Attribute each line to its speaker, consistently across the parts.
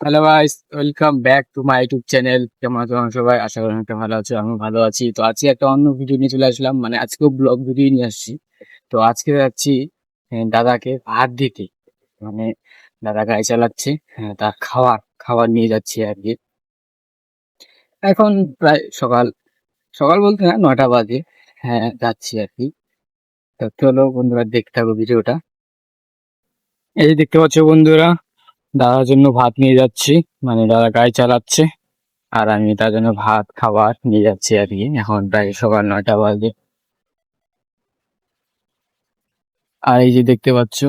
Speaker 1: Hello guys, welcome back to my YouTube channel. কেমন আছো তোমরা সবাই? আশা করি অনেকটা ভালো আছো। আমি ভালো আছি। তো আজকে একটা অন্য ভিডিও নিয়ে চলে আসলাম, মানে আজকেও ব্লগ ভিডিও নিয়ে আসছি। তো আজকে যাচ্ছি দাদাকে ভাত দিতে। মানে দাদা গাড়ি চালাচ্ছে, তার খাবার খাবার নিয়ে যাচ্ছি আর কি। এখন প্রায় সকাল সকাল বলতে না, 9টা বাজে। হ্যাঁ, যাচ্ছি আর কি। তো চলো বন্ধুরা, দেখতে থাকো ভিডিওটা। এই যে দেখতে পাচ্ছ বন্ধুরা, দাদার জন্য ভাত নিয়ে যাচ্ছি। মানে দাদা গাড়ি চালাচ্ছে, আর আমি তার জন্য ভাত খাবার নিয়ে যাচ্ছি আর কি। এখন প্রায় সকাল 9টা বাজে। আর এই যে দেখতে পাচ্ছ,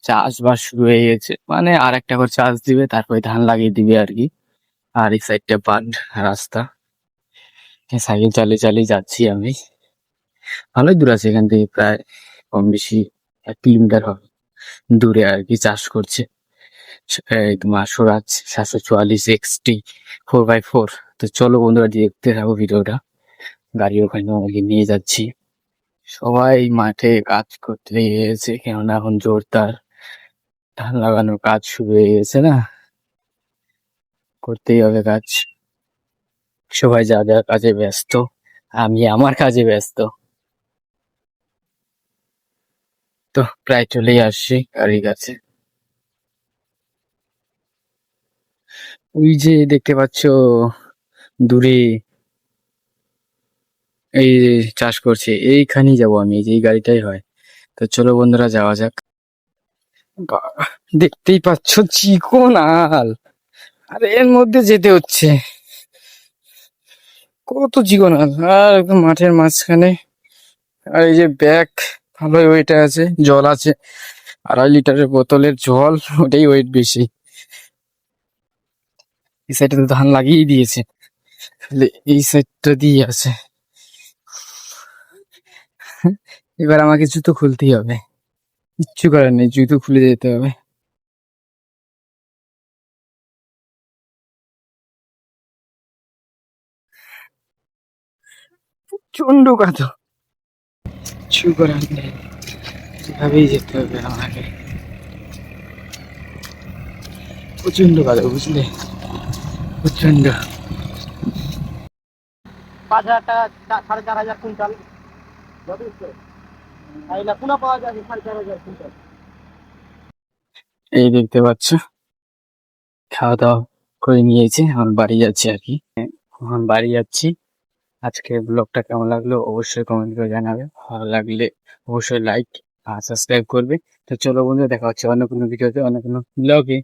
Speaker 1: চাষবাস শুরু হয়ে গেছে, মানে আর একটা করে চাষ দিবে, তারপরে ধান লাগিয়ে দিবে আর কি। আর এই সাইডটা পাট রাস্তা। সাইকেল চালিয়ে চালিয়ে যাচ্ছি আমি। ভালোই দূর আছে এখান থেকে, প্রায় কম বেশি 1 কিলোমিটার হবে দূরে আর কি। চাষ করছে এই তোমার স্বরাজ 744 XT 4x4। তো চলো বন্ধুরা, দেখতে থাকো ভিডিওটা। গাড়ি ওখানে আমাকে নিয়ে যাচ্ছি। সবাই মাঠে কাজ করতে গিয়েছে, কেননা এখন জোরদার ধান লাগানোর কাজ শুরু হয়ে গেছে না। করতেই হবে কাজ। সবাই যা যা কাজে ব্যস্ত, আমি আমার কাজে ব্যস্ত। তো প্রায় চলেই আসছি গাড়ির কাছে। ওই যে দেখতে পাচ্ছ দূরে, এই যে চাষ করছে, এইখানেই যাবো আমি। এই যে এই গাড়িটাই হয়। তো চলো বন্ধুরা, যাওয়া যাক। দেখতেই পাচ্ছ চিকন আল, আর এর মধ্যে যেতে হচ্ছে। কত চিকন আল, আর একদম মাঠের মাঝখানে। আর এই যে ব্যাগ, ভালোই ওয়েট আছে, জল আছে 2.5 লিটারের বোতলের জল, ওটাই ওয়েট বেশি। এই সাইডে তো ধান লাগিয়েই দিয়েছে, তাহলে এই সাইডটা দিয়ে আছে। এবার আমাকে জুতো খুলতেই হবে, কিচ্ছু করার নেই, জুতো খুলে যেতে হবে। প্রচন্ড কাদো, কিচ্ছু করার নেই, এভাবেই যেতে হবে আমাকে। প্রচন্ড কাদো, বুঝলে, প্রচন্ড। 5,000 টাকা, 4,500 কুইন্টাল যথেষ্ট। তাইলে পুনঃ পাওয়া যাবে 4,500 কুইন্টাল। এই দেখতে পাচ্ছ, খাওয়া দাওয়া করে নিয়েছি, এখন বাড়ি যাচ্ছি আর কি। এখন বাড়ি যাচ্ছি। আজকে ব্লগটা কেমন লাগলো অবশ্যই কমেন্ট করে জানাবে। ভালো লাগলে অবশ্যই লাইক আর সাবস্ক্রাইব করবে। তো চলো বন্ধুরা, দেখা হচ্ছে অন্য কোনো ভিডিওতে, অন্য কোনো ব্লগে।